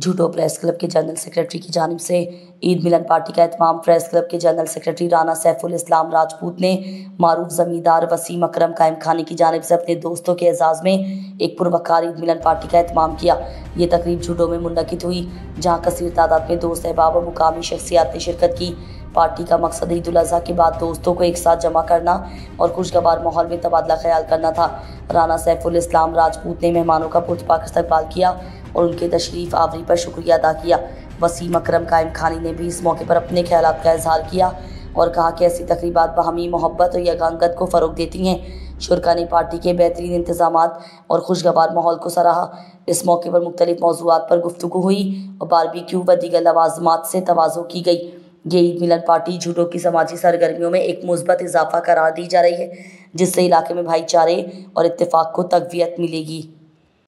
جھوٹو press club کے general secretary کی جانب سے عید ملن پارٹی کا اہتمام۔ پریس کلب کے جنرل سیکریٹری رانا سیف الاسلام راجپوت نے معروف زمیندار وسیم اکرم قائم خانی کی جانب سے اپنے دوستوں کے اعزاز میں ایک پروقار عید ملن پارٹی کا اہتمام کیا۔ یہ تقریب جھوٹو میں منعقد ہوئی، جہاں کثیر تعداد میں دوست احباب اور مقامی شخصیات نے شرکت کی۔ پارٹی کا مقصد عید الاضحیٰ کے بعد دوستوں کو ایک ساتھ جمع کرنا اور خوشگوار ماحول میں تبادلہ خیال کرنا تھا۔ رانا سیف الاسلام راجپوت نے مہمانوں کا پرتپاک استقبال کیا اور ان کے تشریف آوری پر شکریہ ادا کیا۔ وسیم اکرم قائم خانی نے بھی اس موقع پر اپنے خیالات کا اظہار کیا اور کہا کہ ایسی تقریبات باہمی محبت اور یگانگت کو فروغ دیتی ہیں۔ شرکاء نے پارٹی کے بہترین انتظامات اور خوشگوار ماحول کو سراہا۔ اس موقع پر مختلف موضوعات پر گفتگو ہوئی اور باربیکیو و دیگر لوازمات سے تواضع کی گئی۔ یہ عید ملن پارٹی جھوٹو کی سماجی سرگرمیوں میں ایک مثبت اضافہ قرار دی جا رہی ہے، جس سے علاقے میں بھائی چارے اور اتفاق کو تقویت ملے گی۔